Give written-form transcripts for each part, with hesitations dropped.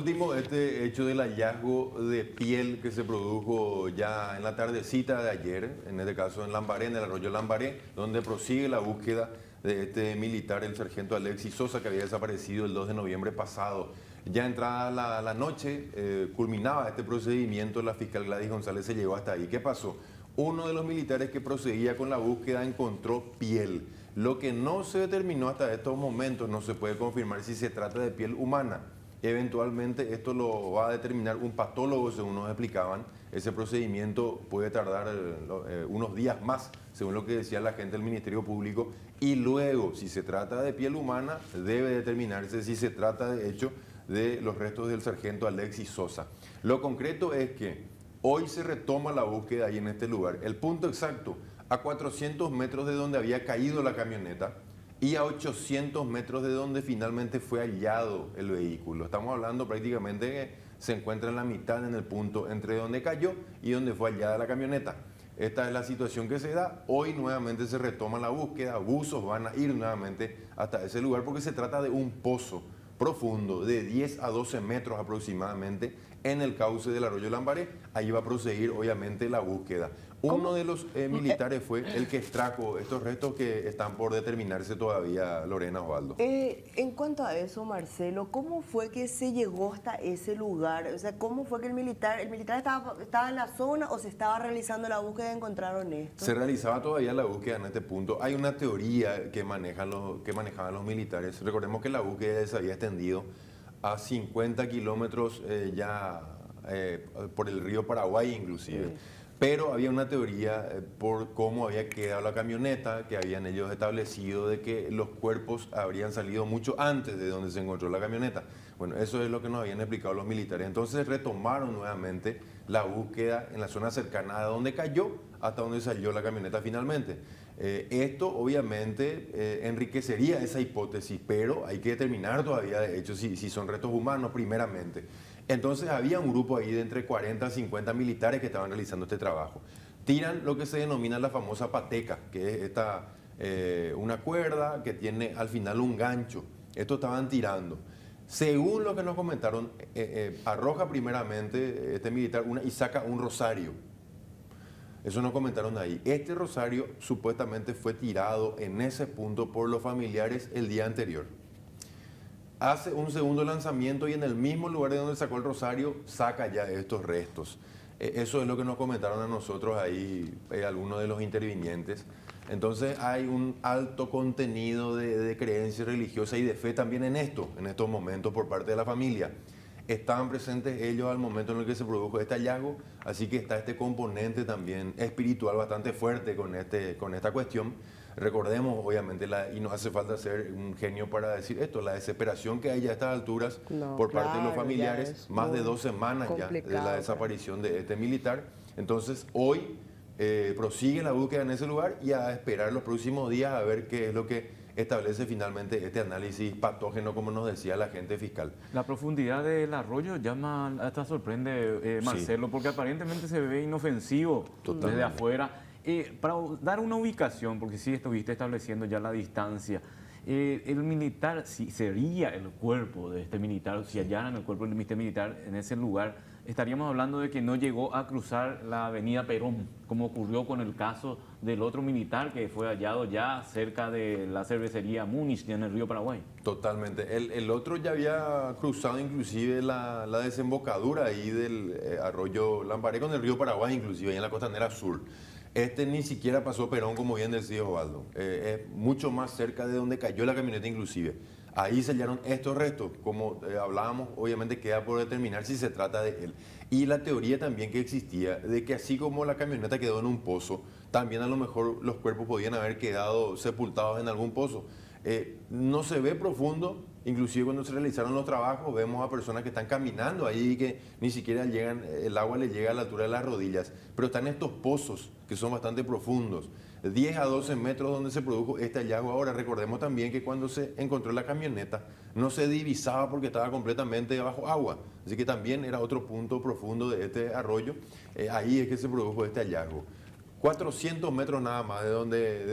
último, este hecho del hallazgo de piel que se produjo ya en la tardecita de ayer, en este caso en Lambaré, en el arroyo Lambaré, donde prosigue la búsqueda de este militar, el sargento Alexis Sosa, que había desaparecido el 2 de noviembre pasado. Ya entrada la noche, culminaba este procedimiento, la fiscal Gladys González se llegó hasta ahí. ¿Qué pasó? Uno de los militares que proseguía con la búsqueda encontró piel. Lo que no se determinó hasta estos momentos, no se puede confirmar si se trata de piel humana. Eventualmente esto lo va a determinar un patólogo, según nos explicaban. Ese procedimiento puede tardar unos días más, según lo que decía la gente del Ministerio Público. Y luego, si se trata de piel humana, debe determinarse si se trata de hecho de los restos del sargento Alexis Sosa. Lo concreto es que hoy se retoma la búsqueda ahí en este lugar. El punto exacto, a 400 metros de donde había caído la camioneta y a 800 metros de donde finalmente fue hallado el vehículo. Estamos hablando prácticamente que se encuentra en la mitad, en el punto entre donde cayó y donde fue hallada la camioneta. Esta es la situación que se da. Hoy nuevamente se retoma la búsqueda. Buzos van a ir nuevamente hasta ese lugar porque se trata de un pozo profundo de 10 a 12 metros aproximadamente en el cauce del arroyo Lambaré. Ahí va a proseguir obviamente la búsqueda. Uno de los militares fue el que extrajo estos restos que están por determinarse todavía, Lorena, Osvaldo. En cuanto a eso, Marcelo, ¿cómo fue que se llegó hasta ese lugar? O sea, ¿cómo fue que el militar estaba en la zona o se estaba realizando la búsqueda y encontraron esto? Se realizaba todavía la búsqueda en este punto. Hay una teoría que manejaban los militares. Recordemos que la búsqueda se había extendido a 50 kilómetros por el río Paraguay inclusive. Sí. Pero había una teoría por cómo había quedado la camioneta, que habían ellos establecido de que los cuerpos habrían salido mucho antes de donde se encontró la camioneta. Bueno, eso es lo que nos habían explicado los militares. Entonces retomaron nuevamente la búsqueda en la zona cercana a donde cayó hasta donde salió la camioneta finalmente. Esto obviamente enriquecería esa hipótesis, pero hay que determinar todavía de hecho si son restos humanos primeramente. Entonces había un grupo ahí de entre 40 a 50 militares que estaban realizando este trabajo. Tiran lo que se denomina la famosa pateca, que es una cuerda que tiene al final un gancho. Esto estaban tirando. Según lo que nos comentaron, arroja primeramente este militar y saca un rosario. Eso nos comentaron ahí. Este rosario supuestamente fue tirado en ese punto por los familiares el día anterior. Hace un segundo lanzamiento y en el mismo lugar de donde sacó el rosario saca ya estos restos. Eso es lo que nos comentaron a nosotros ahí algunos de los intervinientes. Entonces hay un alto contenido de creencia religiosa y de fe también en estos momentos por parte de la familia. Estaban presentes ellos al momento en el que se produjo este hallazgo, así que está este componente también espiritual bastante fuerte con esta cuestión. Recordemos, obviamente, y no hace falta ser un genio para decir esto, la desesperación que hay ya a estas alturas por parte de los familiares, más de 2 semanas ya de la desaparición de este militar. Entonces, hoy prosigue la búsqueda en ese lugar y a esperar los próximos días a ver qué es lo que establece finalmente este análisis patógeno, como nos decía la agente fiscal. La profundidad del arroyo llama, hasta sorprende, Marcelo, sí, porque aparentemente se ve inofensivo desde afuera. Para dar una ubicación, porque sí estuviste estableciendo ya la distancia, el militar, si sería el cuerpo de este militar, si hallaran el cuerpo de este militar en ese lugar, estaríamos hablando de que no llegó a cruzar la avenida Perón, como ocurrió con el caso del otro militar que fue hallado ya cerca de la cervecería Múnich, en el río Paraguay. Totalmente. El otro ya había cruzado inclusive la desembocadura ahí del arroyo Lambaré con el río Paraguay, inclusive ahí en la costanera sur. Este ni siquiera pasó Perón, como bien decía Osvaldo. Es mucho más cerca de donde cayó la camioneta inclusive. Ahí se hallaron estos restos. Como hablábamos, obviamente queda por determinar si se trata de él. Y la teoría también que existía de que así como la camioneta quedó en un pozo, también a lo mejor los cuerpos podían haber quedado sepultados en algún pozo. No se ve profundo, inclusive cuando se realizaron los trabajos vemos a personas que están caminando ahí y que ni siquiera llegan, el agua les llega a la altura de las rodillas, pero están estos pozos que son bastante profundos, 10 a 12 metros donde se produjo este hallazgo. Ahora recordemos también que cuando se encontró la camioneta no se divisaba porque estaba completamente bajo agua, así que también era otro punto profundo de este arroyo. Ahí es que se produjo este hallazgo. 400 metros nada más de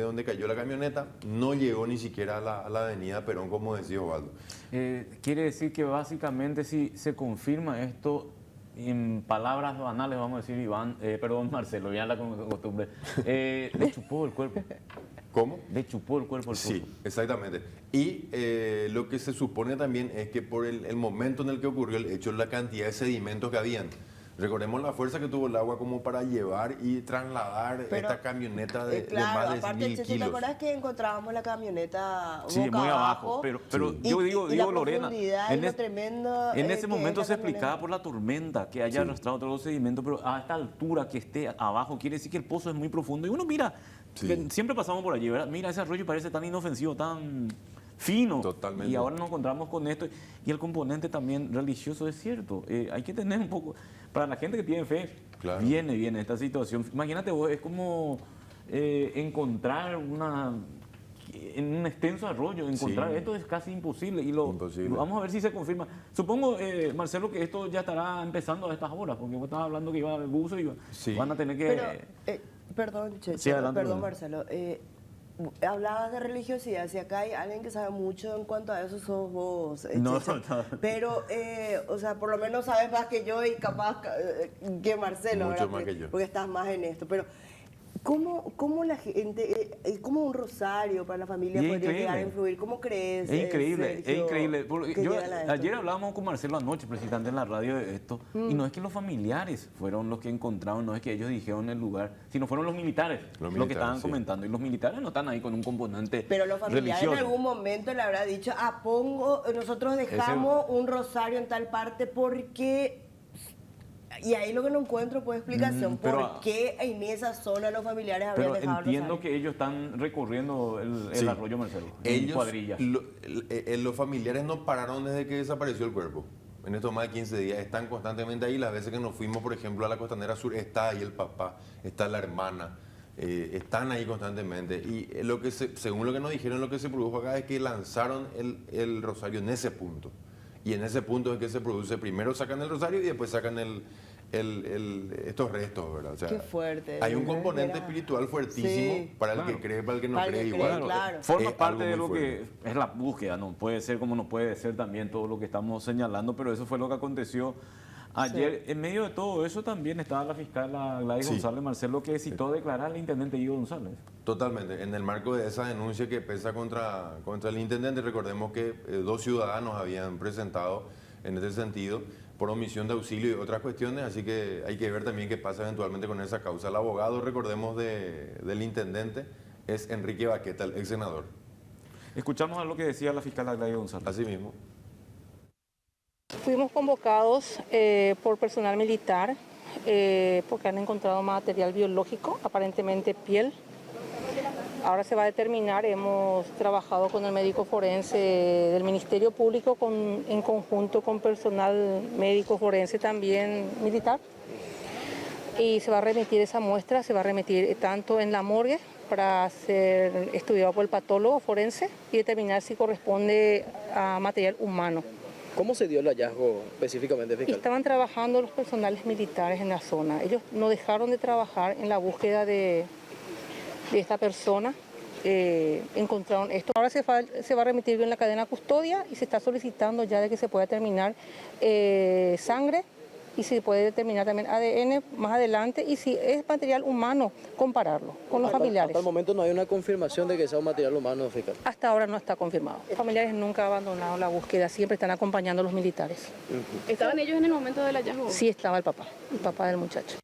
donde cayó la camioneta, no llegó ni siquiera a la avenida Perón, como decía Osvaldo. Quiere decir que básicamente si se confirma esto, en palabras banales, vamos a decir, Iván, perdón, Marcelo, ya la costumbre, le chupó el cuerpo. ¿Cómo? Le chupó el cuerpo al Sí, pulpo. exactamente. Y lo que se supone también es que por el momento en el que ocurrió el hecho, la cantidad de sedimentos que habían. Recordemos la fuerza que tuvo el agua como para llevar y trasladar Pero, esta camioneta de claro, más de aparte, 1000 ¿te kilos. acuerdas que encontrábamos la camioneta Sí, boca muy abajo, pero y, yo digo, y la Lorena, profundidad y lo tremendo en que ese es momento la se camioneta? explicaba por la tormenta que haya arrastrado todos los sedimentos, pero a esta altura que esté abajo quiere decir que el pozo es muy profundo. Y uno mira, que siempre pasamos por allí, ¿verdad? Mira, ese arroyo parece tan inofensivo, tan fino. Totalmente. Y ahora nos encontramos con esto. Y el componente también religioso es cierto. Hay que tener un poco, para la gente que tiene fe, Claro. viene esta situación. Imagínate vos, es como encontrar en un extenso arroyo, encontrar Sí. esto es casi imposible. Y Imposible. vamos a ver si se confirma. Supongo, Marcelo, que esto ya estará empezando a estas horas, porque vos estabas hablando que iba al buzo y Sí. van a tener que... Pero, perdón, Cheche, Sí, adelante, perdón, Lorena. Marcelo. Hablabas de religiosidad, si acá hay alguien que sabe mucho en cuanto a eso sos vos, No, Cheche. no. Pero, o sea, por lo menos sabes más que yo y capaz que Marcelo, Mucho ¿verdad? más que yo. Porque estás más en esto. Pero, ¿cómo la gente, cómo un rosario para la familia Y es podría llegar a increíble. influir? ¿Cómo crees, Es increíble, es Sergio, increíble. Porque que llegan a esto? ayer hablábamos con Marcelo anoche, precisamente en la radio, de esto, y no es que los familiares fueron los que encontraron, no es que ellos dijeron el lugar, sino fueron los militares los que militares, estaban sí. comentando. Y los militares no están ahí con un componente Pero los familiares religioso. en algún momento le habrá dicho, nosotros dejamos un rosario en tal parte porque... Y ahí lo que no encuentro pues explicación, pero, ¿por qué en esa zona los familiares habrían Pero dejado el entiendo rosario? que ellos están recorriendo el Sí. arroyo Marcelo, en Ellos, cuadrillas. los familiares no pararon desde que desapareció el cuerpo. En estos más de 15 días están constantemente ahí. Las veces que nos fuimos, por ejemplo, a la Costanera Sur, está ahí el papá, está la hermana. Están ahí constantemente. Y según lo que nos dijeron, lo que se produjo acá es que lanzaron el rosario en ese punto. Y en ese punto es que se produce. Primero sacan el rosario y después sacan estos restos, ¿verdad? O sea, Qué fuerte. hay un ¿verdad? componente Mira. espiritual fuertísimo Sí. para el Claro. que cree, para el que no Para el cree que igual. cree, claro. Forma Es parte algo de muy lo fuerte. que es la búsqueda, no puede ser como no puede ser también todo lo que estamos señalando, pero eso fue lo que aconteció ayer. En medio de todo eso también estaba la fiscal Gladys Sí. González Marcelo, que citó a declarar al intendente Guido González. Totalmente. En el marco de esa denuncia que pesa contra el intendente, recordemos que 2 ciudadanos habían presentado en ese sentido por omisión de auxilio y otras cuestiones, así que hay que ver también qué pasa eventualmente con esa causa. El abogado, recordemos, del intendente es Enrique Baqueta, el ex senador. Escuchamos a lo que decía la fiscal Gladys González. Así mismo. Fuimos convocados por personal militar porque han encontrado material biológico, aparentemente piel. Ahora se va a determinar, hemos trabajado con el médico forense del Ministerio Público en conjunto con personal médico forense también militar. Y se va a remitir esa muestra, se va a remitir tanto en la morgue para ser estudiado por el patólogo forense y determinar si corresponde a material humano. ¿Cómo se dio el hallazgo específicamente, fiscal? Estaban trabajando los personales militares en la zona. Ellos no dejaron de trabajar en la búsqueda de esta persona. Encontraron esto. Ahora se va a remitir en la cadena custodia y se está solicitando ya de que se pueda determinar sangre y se puede determinar también ADN más adelante y si es material humano, compararlo con los familiares. Hasta el momento no hay una confirmación de que sea un material humano, fiscal. Hasta ahora no está confirmado. Los familiares nunca han abandonado la búsqueda, siempre están acompañando a los militares. ¿Estaban ellos en el momento del hallazgo? Sí estaba el papá del muchacho.